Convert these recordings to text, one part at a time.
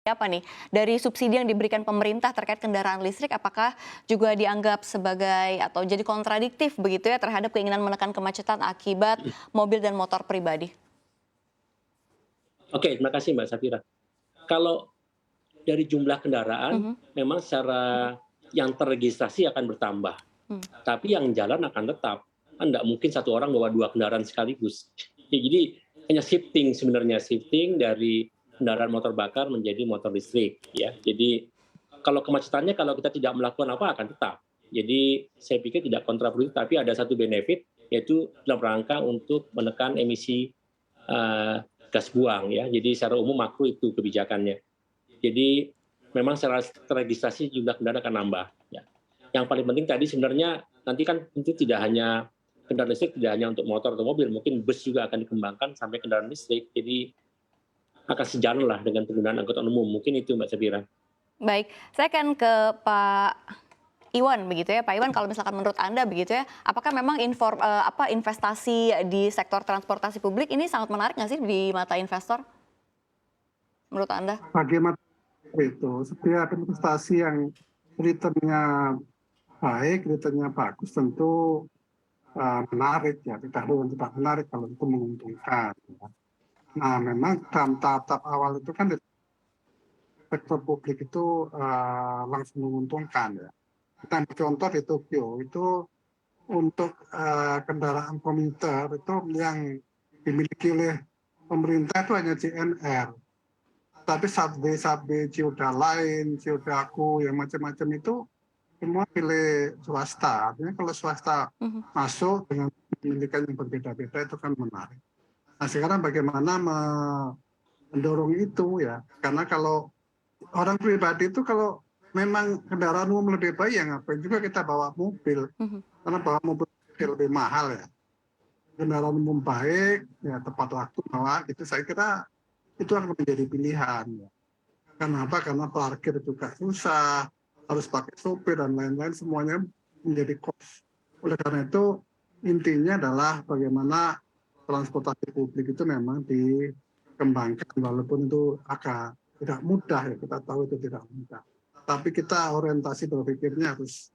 apa nih, dari subsidi yang diberikan pemerintah terkait kendaraan listrik apakah juga dianggap sebagai atau jadi kontradiktif begitu ya terhadap keinginan menekan kemacetan akibat mobil dan motor pribadi? Oke, terima kasih Mbak Safira. Kalau dari jumlah kendaraan, Mhm, memang secara yang terregistrasi akan bertambah, mmm, tapi yang jalan akan tetap. Kan nggak mungkin satu orang bawa 2 kendaraan sekaligus. Ya, jadi hanya shifting sebenarnya, shifting dari kendaraan motor bakar menjadi motor listrik, ya. Jadi kalau kemacetannya kalau kita tidak melakukan apa akan tetap. Jadi saya pikir tidak kontraproduktif, tapi ada satu benefit, yaitu dalam rangka untuk menekan emisi, eee, gas buang ya. Jadi secara umum makro itu kebijakannya. Jadi memang secara terregistrasi jumlah kendaraan akan nambah, ya. Yang paling penting tadi sebenarnya nanti kan tentu tidak hanya kendaraan listrik, tidak hanya untuk motor atau mobil, mungkin bus juga akan dikembangkan sampai kendaraan listrik. Jadi akan sejalan lah dengan penggunaan angkutan umum, mungkin itu Mbak Safira. baik. Saya akan ke Pak Iwan begitu ya, Pak Iwan kalau misalkan menurut Anda begitu ya, apakah memang investasi di sektor transportasi publik ini sangat menarik nggak sih di mata investor menurut Anda? Bagaimana itu setiap investasi yang returnnya baik, returnnya bagus tentu menarik ya, tidak perlu tidak menarik kalau itu menguntungkan. Ya. Nah memang dalam tahap awal itu kan di sektor publik itu langsung menguntungkan ya. Kita ambil contoh di Tokyo itu untuk kendaraan komuter itu yang dimiliki oleh pemerintah itu hanya CNR. Tapi subway Ciuda lain, Ciudaku yang macam-macam itu semua milik swasta. Artinya kalau swasta Mhm. masuk dengan pemilikan yang berbeda-beda itu kan menarik. Nah sekarang bagaimana mendorong itu ya? Karena kalau orang pribadi itu kalau memang kendaraan umum lebih baik ya ngapain juga kita bawa mobil. Mhm. Karena bawa mobil lebih mahal ya. Kendaraan umum baik, ya tepat waktu bawa itu saya kira itu akan menjadi pilihan. Ya. Kenapa? Karena parkir juga susah, harus pakai sopir dan lain-lain semuanya menjadi kos. Oleh karena itu intinya adalah bagaimana transportasi publik itu memang dikembangkan walaupun itu agak tidak mudah ya, kita tahu itu tidak mudah. Tapi kita orientasi berpikirnya harus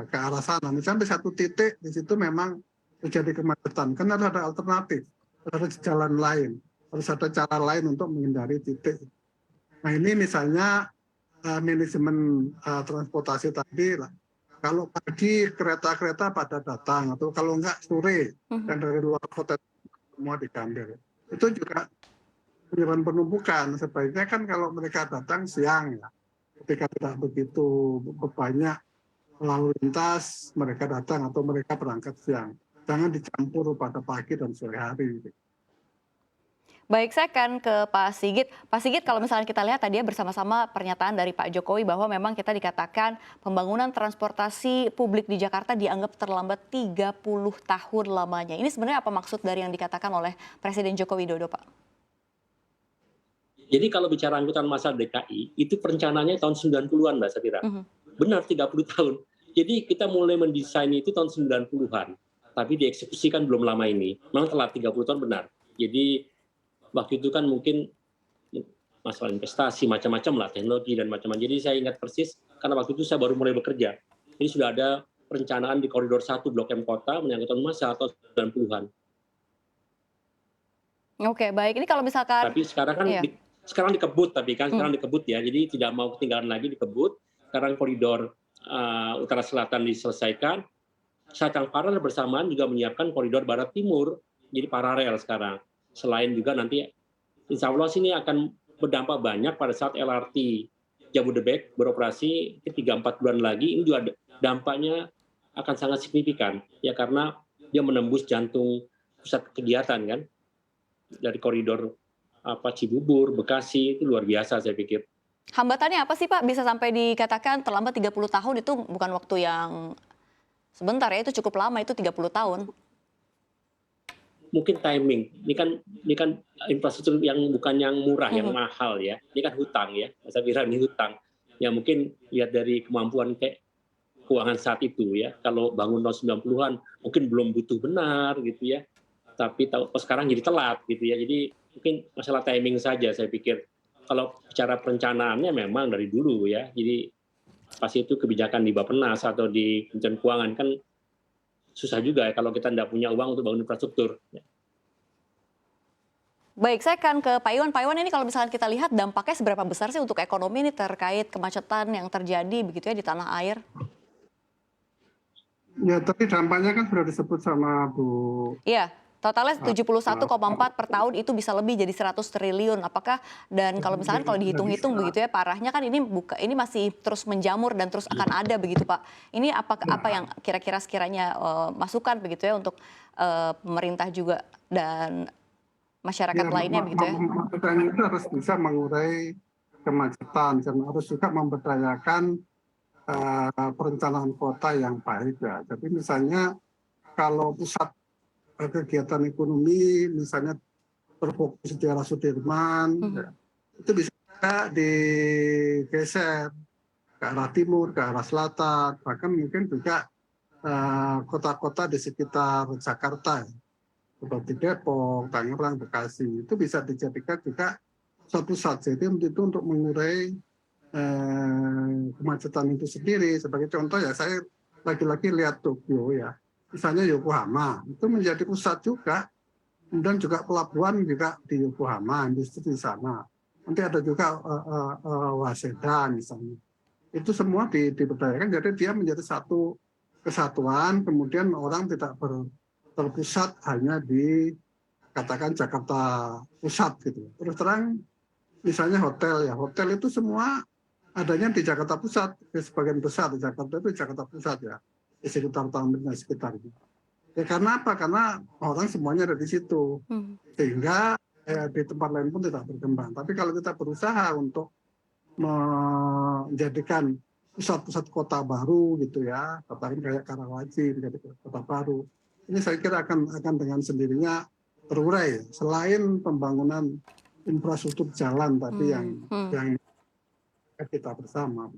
ke arah sana. Misalnya di satu titik di situ memang terjadi kemacetan, kan harus ada alternatif, harus ada jalan lain, harus ada cara lain untuk menghindari titik. Nah ini misalnya manajemen transportasi tadi lah. Kalau pagi kereta-kereta pada datang atau kalau enggak sore Mhm. dan dari luar kota semua diambil. Itu juga menyebabkan penumpukan. Sebaiknya kan kalau mereka datang siang ya. Ketika tidak begitu banyak lalu lintas, mereka datang atau mereka berangkat siang. Jangan dicampur pada pagi dan sore hari. Baik, saya akan ke Pak Sigit. Pak Sigit, kalau misalnya kita lihat tadi ya bersama-sama pernyataan dari Pak Jokowi bahwa memang kita dikatakan pembangunan transportasi publik di Jakarta dianggap terlambat 30 tahun lamanya. Ini sebenarnya apa maksud dari yang dikatakan oleh Presiden Joko Widodo, Pak? Jadi kalau bicara angkutan massal DKI, itu perencanaannya tahun 90-an Mbak Safira. Mhm. Benar 30 tahun. Jadi kita mulai mendesain itu tahun 90-an, tapi dieksekusikan belum lama ini. Memang telat 30 tahun benar. Jadi waktu itu kan mungkin masalah investasi macam-macam lah, teknologi dan macam-macam. Jadi saya ingat persis karena waktu itu saya baru mulai bekerja. Ini sudah ada perencanaan di koridor 1 Blok M Kota menyangkut massal tahun 90-an. Oke, baik. Ini kalau misalkan Tapi sekarang kan iya. sekarang dikebut, tapi kan Mmm. sekarang dikebut ya. Jadi tidak mau ketinggalan lagi dikebut. Sekarang koridor utara selatan diselesaikan. Saat yang paralel bersamaan juga menyiapkan koridor barat timur. Jadi paralel sekarang. Selain juga nanti insya Allah sini akan berdampak banyak pada saat LRT Jabodebek beroperasi 3-4 bulan lagi. Ini juga dampaknya akan sangat signifikan ya karena dia menembus jantung pusat kegiatan kan dari koridor Cibubur, Bekasi itu luar biasa saya pikir. Hambatannya apa sih, Pak, bisa sampai dikatakan terlambat 30 tahun itu bukan waktu yang sebentar ya, itu cukup lama, itu 30 tahun. Mungkin timing. Ini kan infrastruktur yang bukan yang murah, yang Mhm. mahal ya. Ini kan hutang ya. Saya kira ini hutang. Ya mungkin lihat dari kemampuan kayak keuangan saat itu ya. Kalau bangun tahun 90-an mungkin belum butuh benar gitu ya. Tapi sekarang jadi telat gitu ya. Jadi mungkin masalah timing saja saya pikir. kalau bicara perencanaannya memang dari dulu ya. Jadi pasti itu kebijakan di Bappenas atau di Kementerian Keuangan kan susah juga ya kalau kita tidak punya uang untuk bangun infrastruktur. Baik, saya akan ke Pak Iwan. Pak Iwan, ini kalau misalnya kita lihat dampaknya seberapa besar sih untuk ekonomi ini terkait kemacetan yang terjadi begitu ya di tanah air? Ya, tapi dampaknya kan sudah disebut sama Bu. Iya, totalnya 71,4 per tahun itu bisa lebih jadi 100 triliun. Apakah dan kalau misalkan kalau dihitung-hitung begitu ya parahnya kan ini masih terus menjamur dan terus akan ada begitu Pak. Ini apa yang kira-kira sekiranya masukan begitu ya untuk pemerintah juga dan masyarakat lainnya begitu ya? Maksudnya itu harus bisa mengurai kemacetan dan harus juga memberdayakan perencanaan kota yang baik ya. Jadi misalnya kalau pusat kegiatan ekonomi misalnya terfokus di arah Sudirman, ya, itu bisa digeser ke arah timur, ke arah selatan, bahkan mungkin juga kota-kota di sekitar Jakarta, ya, seperti Depok, Tangerang, Bekasi, itu bisa dijadikan juga satu pusat. Jadi itu untuk mengurai kemacetan itu sendiri. Sebagai contoh ya, saya lagi-lagi lihat Tokyo ya, misalnya Yokohama itu menjadi pusat juga, kemudian juga pelabuhan juga di Yokohama, industri di sana. Nanti ada juga Waseda misalnya. Itu semua diberdayakan, jadi dia menjadi satu kesatuan, kemudian orang tidak terpusat hanya di katakan Jakarta Pusat gitu. Terus terang misalnya hotel ya, hotel itu semua adanya di Jakarta Pusat, sebagian besar di Jakarta itu Jakarta Pusat ya, di sekitar tahun sekitarnya. Ya karena apa? Karena orang semuanya ada di situ, sehingga di tempat lain pun tidak berkembang. Tapi kalau kita berusaha untuk menjadikan pusat-pusat kota baru gitu ya, katakan kayak Karawaci menjadi kota baru, ini saya kira akan dengan sendirinya terurai. Selain pembangunan infrastruktur jalan tadi yang kita bersama.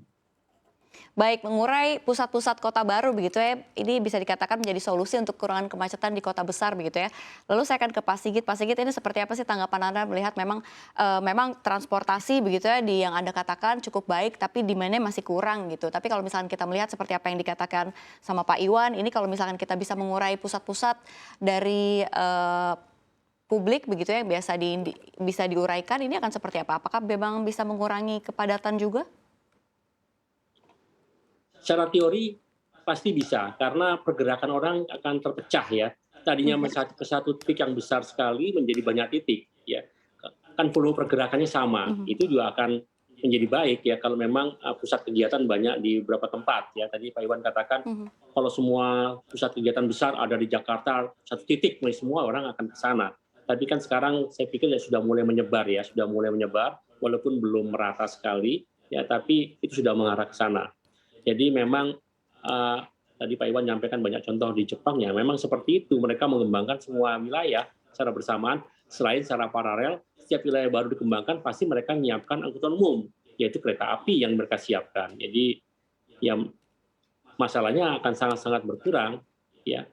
Baik, mengurai pusat-pusat kota baru begitu ya, ini bisa dikatakan menjadi solusi untuk kurangan kemacetan di kota besar begitu ya. Lalu saya akan ke Pak Sigit. Pak Sigit, ini seperti apa sih tanggapan Anda melihat memang transportasi begitu ya di yang Anda katakan cukup baik tapi demand-nya masih kurang gitu. Tapi kalau misalkan kita melihat seperti apa yang dikatakan sama Pak Iwan, ini kalau misalkan kita bisa mengurai pusat-pusat dari publik begitu ya yang bisa diuraikan, ini akan seperti apa? Apakah memang bisa mengurangi kepadatan juga? Secara teori pasti bisa, karena pergerakan orang akan terpecah ya. Tadinya ke satu titik yang besar sekali menjadi banyak titik ya. Kan flow pergerakannya sama. Itu juga akan menjadi baik ya kalau memang pusat kegiatan banyak di beberapa tempat ya. Tadi Pak Iwan katakan kalau semua pusat kegiatan besar ada di Jakarta satu titik, semua orang akan ke sana. Tapi kan sekarang saya pikir ya sudah mulai menyebar ya, walaupun belum merata sekali ya, tapi itu sudah mengarah ke sana. Jadi memang tadi Pak Iwan menyampaikan banyak contoh di Jepang ya, memang seperti itu, mereka mengembangkan semua wilayah secara bersamaan, selain secara paralel, setiap wilayah baru dikembangkan pasti mereka menyiapkan angkutan umum, yaitu kereta api yang mereka siapkan. Jadi ya masalahnya akan sangat-sangat berkurang ya.